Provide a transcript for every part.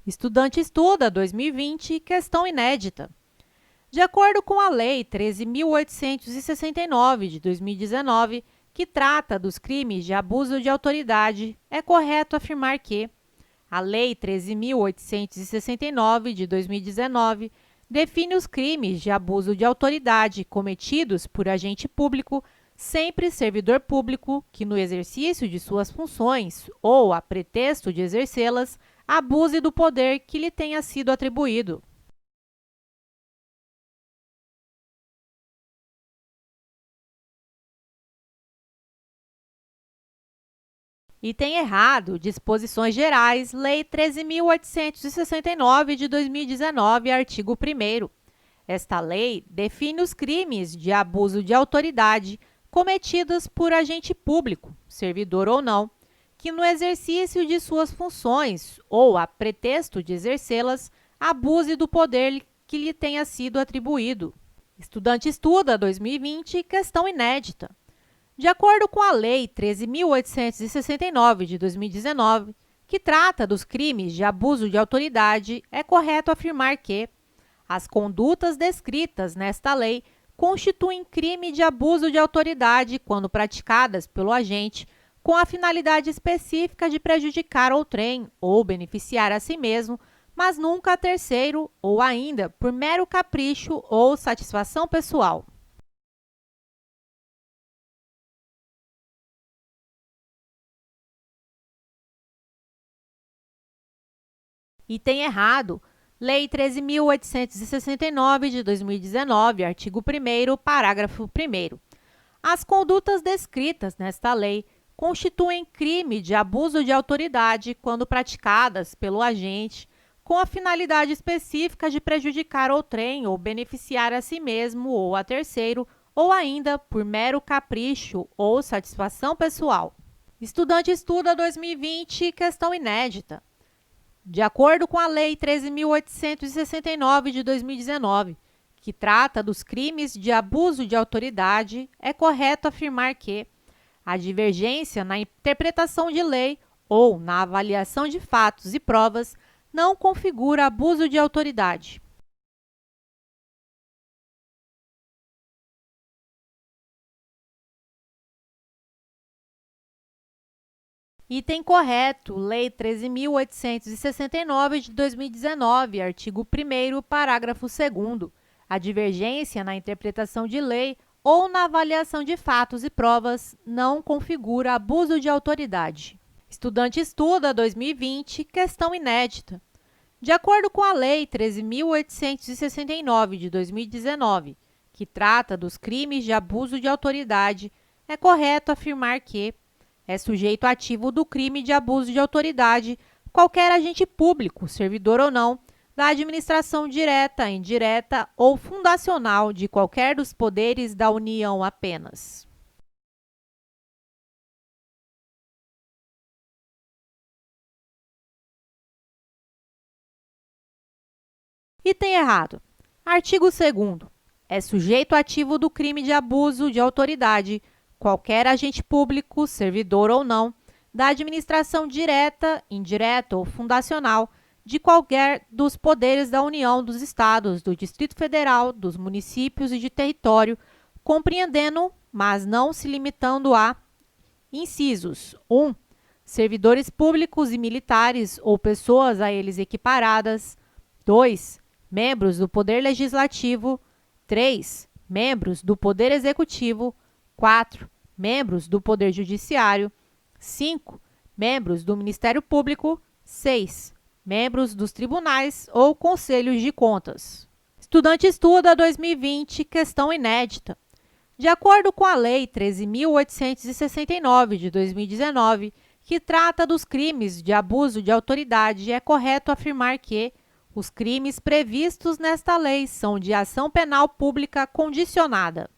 Estudante Estuda 2020, questão inédita. De acordo com a Lei 13.869 de 2019, que trata dos crimes de abuso de autoridade, é correto afirmar que a Lei 13.869 de 2019 define os crimes de abuso de autoridade cometidos por agente público, sempre servidor público, que no exercício de suas funções ou a pretexto de exercê-las, abuse do poder que lhe tenha sido atribuído. Item errado, disposições gerais, Lei 13.869 de 2019, artigo 1º. Esta lei define os crimes de abuso de autoridade cometidos por agente público, servidor ou não, que no exercício de suas funções ou a pretexto de exercê-las, abuse do poder que lhe tenha sido atribuído. Estudante Estuda 2020, questão inédita. De acordo com a Lei 13.869 de 2019, que trata dos crimes de abuso de autoridade, é correto afirmar que as condutas descritas nesta lei constituem crime de abuso de autoridade quando praticadas pelo agente com a finalidade específica de prejudicar outrem ou beneficiar a si mesmo, mas nunca a terceiro ou ainda por mero capricho ou satisfação pessoal. Item errado, Lei 13.869 de 2019, artigo 1º, parágrafo 1º. As condutas descritas nesta lei constituem crime de abuso de autoridade quando praticadas pelo agente com a finalidade específica de prejudicar outrem ou beneficiar a si mesmo ou a terceiro, ou ainda por mero capricho ou satisfação pessoal. Estudante Estuda 2020, questão inédita. De acordo com a Lei 13.869 de 2019, que trata dos crimes de abuso de autoridade, é correto afirmar que a divergência na interpretação de lei ou na avaliação de fatos e provas não configura abuso de autoridade. Item correto, Lei 13.869 de 2019, artigo 1º, parágrafo 2º. A divergência na interpretação de lei ou na avaliação de fatos e provas não configura abuso de autoridade. Estudante Estuda 2020, questão inédita. De acordo com a Lei 13.869 de 2019, que trata dos crimes de abuso de autoridade, é correto afirmar que é sujeito ativo do crime de abuso de autoridade qualquer agente público, servidor ou não, da administração direta, indireta ou fundacional de qualquer dos poderes da União apenas. Item errado. Artigo 2º. É sujeito ativo do crime de abuso de autoridade qualquer agente público, servidor ou não, da administração direta, indireta ou fundacional de qualquer dos poderes da União, dos Estados, do Distrito Federal, dos municípios e de território, compreendendo, mas não se limitando a: incisos 1. Servidores públicos e militares ou pessoas a eles equiparadas. 2. Membros do Poder Legislativo. 3. Membros do Poder Executivo. 4. Membros do Poder Judiciário. 5. Membros do Ministério Público. 6. Membros dos tribunais ou conselhos de contas. Estudante Estuda 2020, questão inédita. De acordo com a Lei 13.869 de 2019, que trata dos crimes de abuso de autoridade, é correto afirmar que os crimes previstos nesta lei são de ação penal pública condicionada.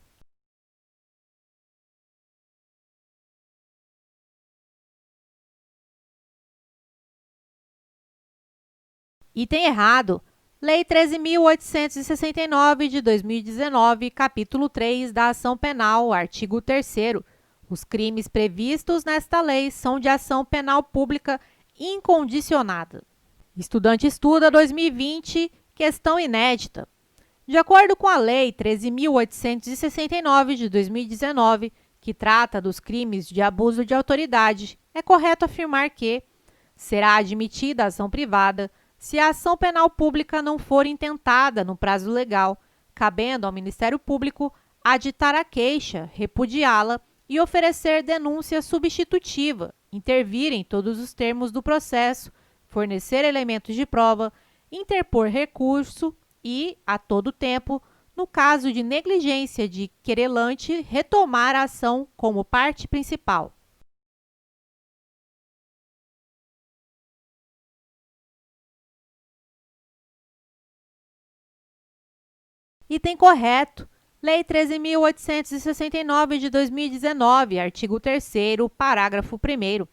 Item errado. Lei 13.869 de 2019, capítulo 3 da Ação Penal, artigo 3º. Os crimes previstos nesta lei são de ação penal pública incondicionada. Estudante Estuda 2020, questão inédita. De acordo com a Lei 13.869 de 2019, que trata dos crimes de abuso de autoridade, é correto afirmar que será admitida a ação privada se a ação penal pública não for intentada no prazo legal, cabendo ao Ministério Público aditar a queixa, repudiá-la e oferecer denúncia substitutiva, intervir em todos os termos do processo, fornecer elementos de prova, interpor recurso e, a todo tempo, no caso de negligência de querelante, retomar a ação como parte principal. Item correto. Lei 13.869 de 2019, artigo 3º, parágrafo 1º.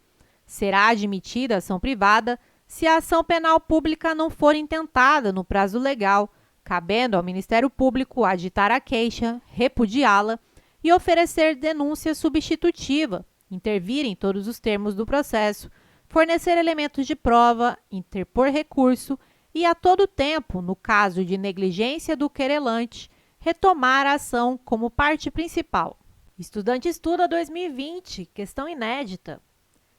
Será admitida ação privada se a ação penal pública não for intentada no prazo legal, cabendo ao Ministério Público aditar a queixa, repudiá-la e oferecer denúncia substitutiva, intervir em todos os termos do processo, fornecer elementos de prova, interpor recurso e, a todo tempo, no caso de negligência do querelante, retomar a ação como parte principal. Estudante Estuda 2020, questão inédita.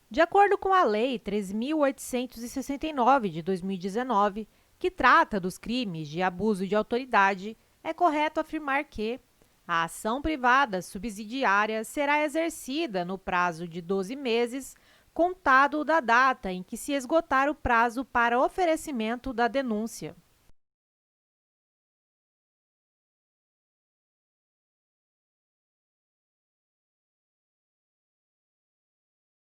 De acordo com a Lei 13.869 de 2019, que trata dos crimes de abuso de autoridade, é correto afirmar que a ação privada subsidiária será exercida no prazo de 12 meses, contado da data em que se esgotar o prazo para oferecimento da denúncia.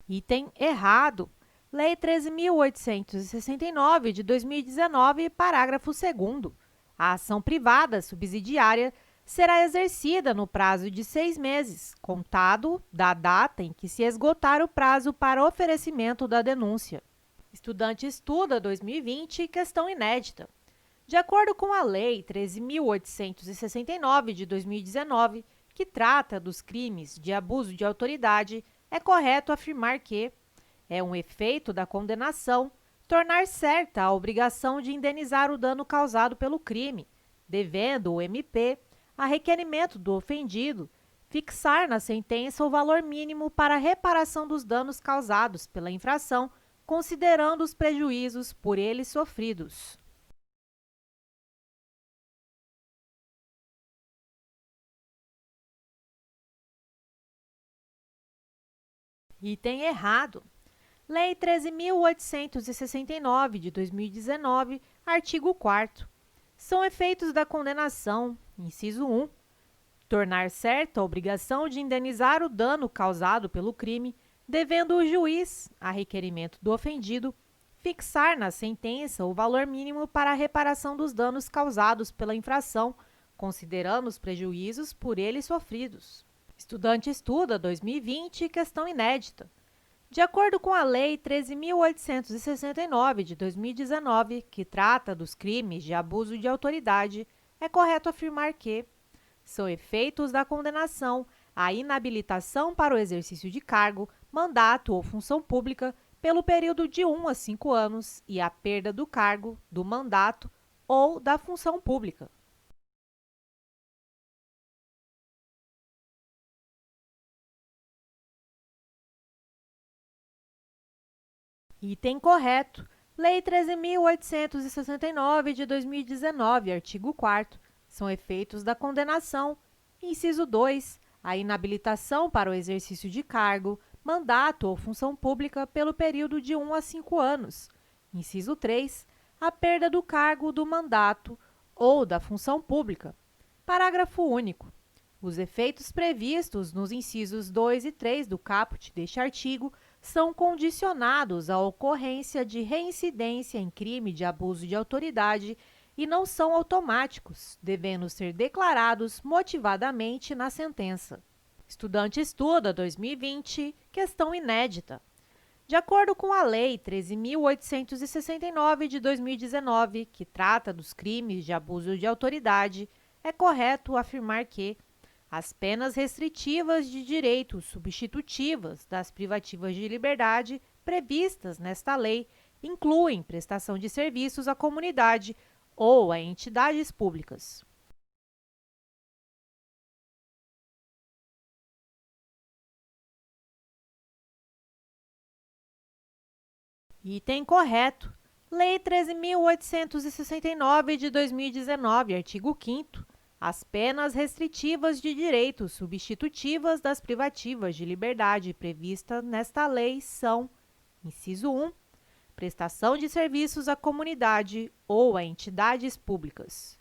Item errado. Lei 13.869 de 2019, parágrafo 2º. A ação privada subsidiária será exercida no prazo de 6 meses, contado da data em que se esgotar o prazo para oferecimento da denúncia. Estudante Estuda 2020, questão inédita. De acordo com a Lei 13.869 de 2019, que trata dos crimes de abuso de autoridade, é correto afirmar que é um efeito da condenação tornar certa a obrigação de indenizar o dano causado pelo crime, devendo o MP, a requerimento do ofendido, fixar na sentença o valor mínimo para a reparação dos danos causados pela infração, considerando os prejuízos por ele sofridos. Item errado. Lei 13.869 de 2019, artigo 4º. São efeitos da condenação, inciso 1, tornar certa a obrigação de indenizar o dano causado pelo crime, devendo o juiz, a requerimento do ofendido, fixar na sentença o valor mínimo para a reparação dos danos causados pela infração, considerando os prejuízos por ele sofridos. Estudante Estuda 2020, questão inédita. De acordo com a Lei 13.869 de 2019, que trata dos crimes de abuso de autoridade, é correto afirmar que são efeitos da condenação a inabilitação para o exercício de cargo, mandato ou função pública pelo período de 1 a 5 anos e a perda do cargo, do mandato ou da função pública. Item correto. Lei 13.869 de 2019, artigo 4º. São efeitos da condenação. Inciso 2. A inabilitação para o exercício de cargo, mandato ou função pública pelo período de 1 a 5 anos. Inciso 3. A perda do cargo, do mandato ou da função pública. Parágrafo único. Os efeitos previstos nos incisos 2 e 3 do caput deste artigo são condicionados à ocorrência de reincidência em crime de abuso de autoridade e não são automáticos, devendo ser declarados motivadamente na sentença. Estudante Estuda 2020, questão inédita. De acordo com a Lei 13.869 de 2019, que trata dos crimes de abuso de autoridade, é correto afirmar que as penas restritivas de direitos substitutivas das privativas de liberdade previstas nesta lei incluem prestação de serviços à comunidade ou a entidades públicas. Item correto. Lei 13.869 de 2019, artigo 5º. As penas restritivas de direitos substitutivas das privativas de liberdade previstas nesta lei são: inciso 1, prestação de serviços à comunidade ou a entidades públicas.